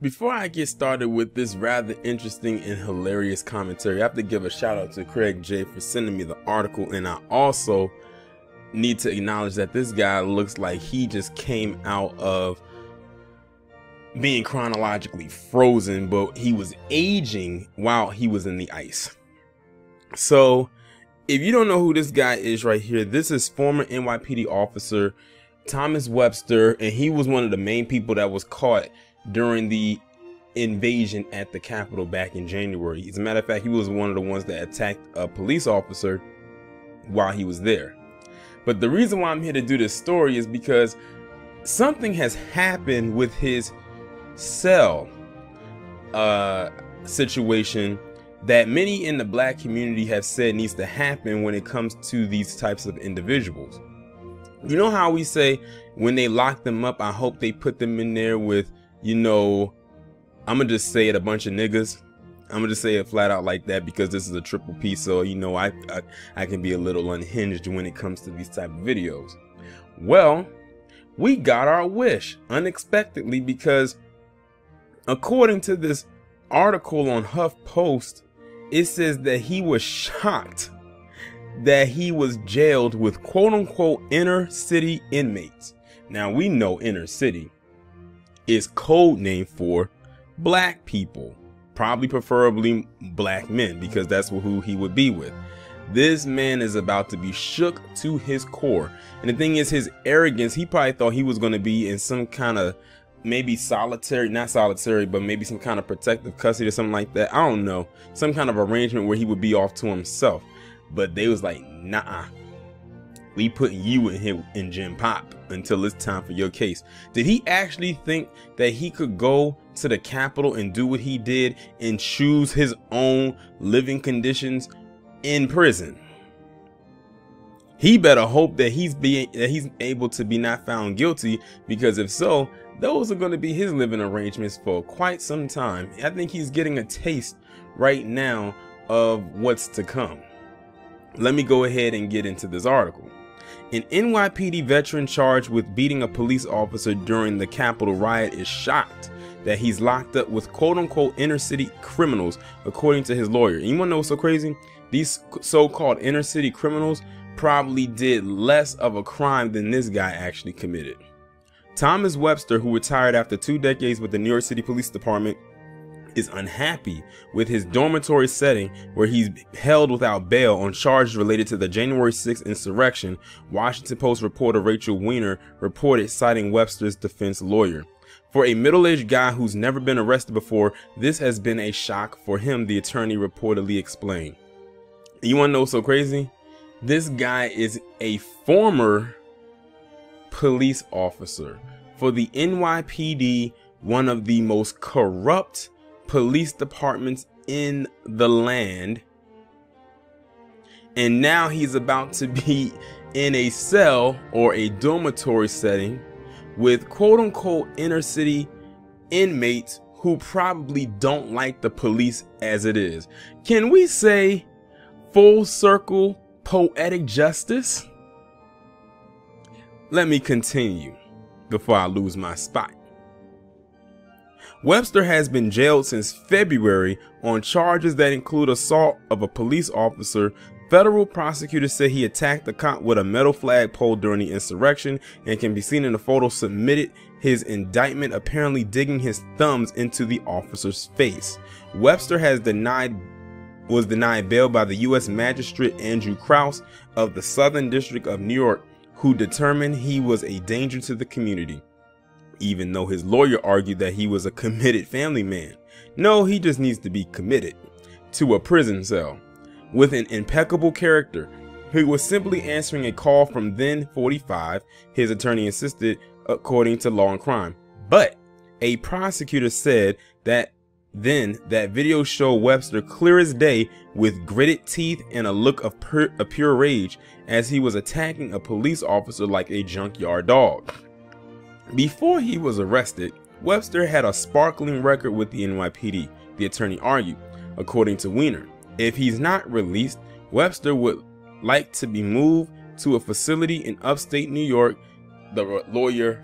Before I get started with this rather interesting and hilarious commentary, I have to give a shout out to Craig J for sending me the article, and I also need to acknowledge that this guy looks like he just came out of being chronologically frozen, but he was aging while he was in the ice. So if you don't know who this guy is right here, this is former NYPD officer Thomas Webster, and he was one of the main people that was caught during the invasion at the Capitol back in January. As a matter of fact, he was one of the ones that attacked a police officer while he was there. But the reason why I'm here to do this story is because something has happened with his cell situation that many in the black community have said needs to happen when it comes to these types of individuals. You know how we say when they lock them up, I hope they put them in there with, you know, I'm gonna just say it, a bunch of niggas. I'm gonna just say it flat out like that because this is a triple P, so you know I can be a little unhinged when it comes to these type of videos. Well, we got our wish unexpectedly, because according to this article on HuffPost, it says that he was shocked that he was jailed with quote-unquote inner city inmates. Now we know inner city is code name for black people, probably preferably black men, because that's who he would be with. This man is about to be shook to his core, and the thing is, his arrogance, he probably thought he was going to be in some kind of maybe solitary, not solitary, but maybe some kind of protective custody or something like that. I don't know, some kind of arrangement where he would be off to himself. But they was like, nah, we putting you in here in Gym Pop until it's time for your case. Did he actually think that he could go to the Capitol and do what he did and choose his own living conditions in prison? He better hope that he's able to be not found guilty, because if so, those are going to be his living arrangements for quite some time. I think he's getting a taste right now of what's to come. Let me go ahead and get into this article. An NYPD veteran charged with beating a police officer during the Capitol riot is shocked that he's locked up with quote-unquote inner city criminals, according to his lawyer. And you wanna know what's so crazy? These so-called inner city criminals probably did less of a crime than this guy actually committed. Thomas Webster, who retired after 2 decades with the New York City Police Department, is unhappy with his dormitory setting where he's held without bail on charges related to the January 6th insurrection. Washington Post reporter Rachel Weiner reported, citing Webster's defense lawyer. For a middle-aged guy who's never been arrested before, this has been a shock for him, the attorney reportedly explained. You want to know what's so crazy? This guy is a former police officer for the NYPD, one of the most corrupt police departments in the land, and now he's about to be in a cell or a dormitory setting with quote-unquote inner city inmates who probably don't like the police as it is. Can we say full circle poetic justice? Let me continue before I lose my spot. Webster has been jailed since February on charges that include assault of a police officer. Federal prosecutors say he attacked a cop with a metal flagpole during the insurrection, and can be seen in the photo submitted his indictment, apparently digging his thumbs into the officer's face. Webster was denied bail by the U.S. Magistrate Andrew Krause of the Southern District of New York, who determined he was a danger to the community, even though his lawyer argued that he was a committed family man. No, he just needs to be committed to a prison cell. With an impeccable character, he was simply answering a call from then 45, his attorney insisted, according to Law and Crime. But a prosecutor said that that video showed Webster clear as day with gritted teeth and a look of pure rage as he was attacking a police officer like a junkyard dog. Before he was arrested, Webster had a sparkling record with the NYPD, the attorney argued, according to Weiner. If he's not released, Webster would like to be moved to a facility in upstate New York, the lawyer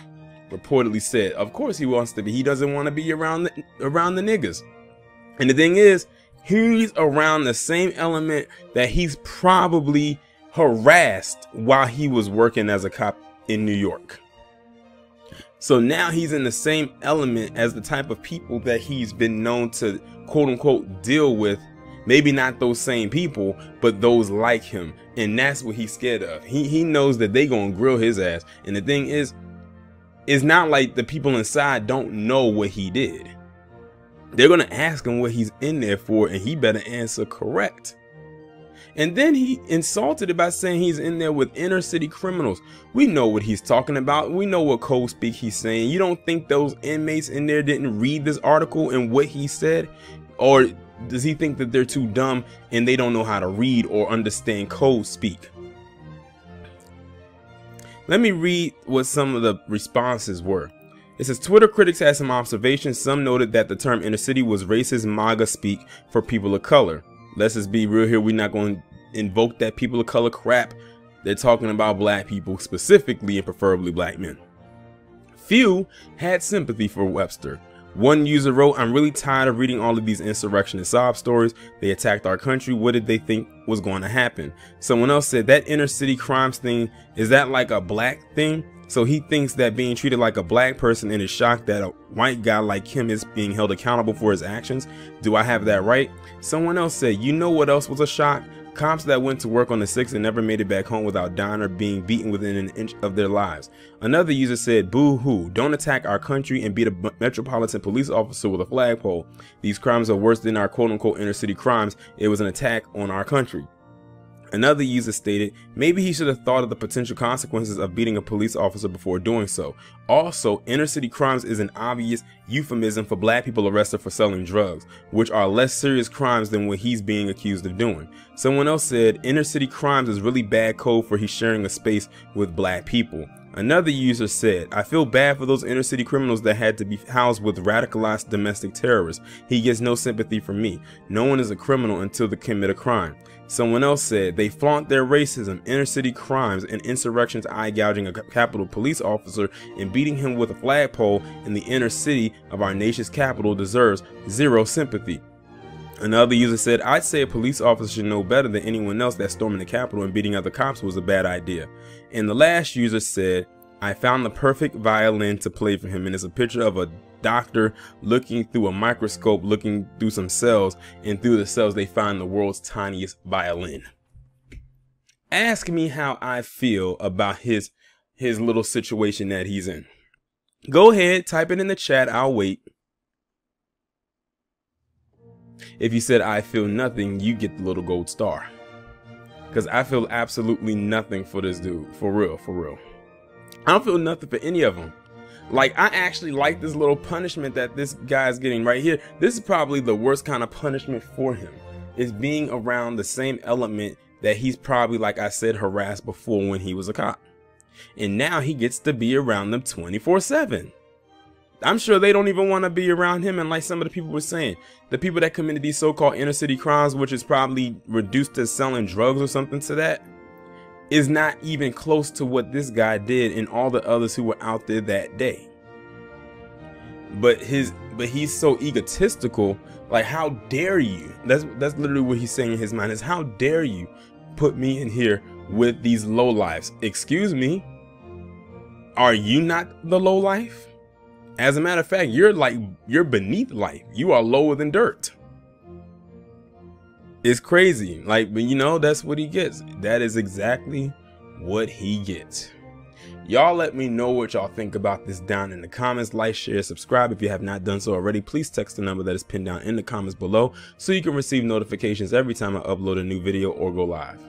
reportedly said, of course he wants to be. He doesn't want to be around the niggas. And the thing is, he's around the same element that he's probably harassed while he was working as a cop in New York. So now he's in the same element as the type of people that he's been known to quote unquote deal with. Maybe not those same people, but those like him. And that's what he's scared of. He knows that they gonna grill his ass. And the thing is, it's not like the people inside don't know what he did. They're gonna ask him what he's in there for, and he better answer correct. And then he insulted it by saying he's in there with inner city criminals. We know what he's talking about. We know what code speak he's saying. You don't think those inmates in there didn't read this article and what he said? Or does he think that they're too dumb and they don't know how to read or understand code speak? Let me read what some of the responses were. It says, Twitter critics had some observations. Some noted that the term inner city was racist MAGA speak for people of color. Let's just be real here. We're not going to invoke that people of color crap. They're talking about black people specifically, and preferably black men. Few had sympathy for Webster. One user wrote, I'm really tired of reading all of these insurrectionist sob stories. They attacked our country. What did they think was going to happen? Someone else said, that inner city crimes thing, is that like a black thing? So he thinks that being treated like a black person and is shocked that a white guy like him is being held accountable for his actions. Do I have that right? Someone else said, you know what else was a shock? Cops that went to work on the 6th and never made it back home without dying or being beaten within an inch of their lives. Another user said, boo hoo, don't attack our country and beat a metropolitan police officer with a flagpole. These crimes are worse than our quote unquote inner city crimes. It was an attack on our country. Another user stated, maybe he should have thought of the potential consequences of beating a police officer before doing so. Also, inner city crimes is an obvious euphemism for black people arrested for selling drugs, which are less serious crimes than what he's being accused of doing. Someone else said, inner city crimes is really bad code for he's sharing a space with black people. Another user said, I feel bad for those inner city criminals that had to be housed with radicalized domestic terrorists. He gets no sympathy from me. No one is a criminal until they commit a crime. Someone else said, they flaunt their racism, inner city crimes, and insurrections eye gouging a Capitol police officer and beating him with a flagpole in the inner city of our nation's capital deserves zero sympathy. Another user said, I'd say a police officer should know better than anyone else that storming the Capitol and beating other cops was a bad idea. And the last user said, I found the perfect violin to play for him, and it's a picture of a doctor looking through a microscope, looking through some cells, and through the cells they find the world's tiniest violin. Ask me how I feel about his little situation that he's in. Go ahead, type it in the chat, I'll wait. If you said I feel nothing, you get the little gold star. Because I feel absolutely nothing for this dude. For real, for real. I don't feel nothing for any of them. Like, I actually like this little punishment that this guy's getting right here. This is probably the worst kind of punishment for him. Is being around the same element that he's probably, like I said, harassed before when he was a cop. And now he gets to be around them 24/7. I'm sure they don't even want to be around him. And like some of the people were saying, the people that committed these so-called inner city crimes, which is probably reduced to selling drugs or something to that, is not even close to what this guy did and all the others who were out there that day. But he's so egotistical. Like, how dare you? That's literally what he's saying in his mind, is how dare you put me in here with these lowlifes? Excuse me, are you not the lowlife? As a matter of fact, you're beneath life. You are lower than dirt. It's crazy. Like, but you know, that's what he gets. That is exactly what he gets. Y'all let me know what y'all think about this down in the comments. Like, share, subscribe if you have not done so already. Please text the number that is pinned down in the comments below so you can receive notifications every time I upload a new video or go live.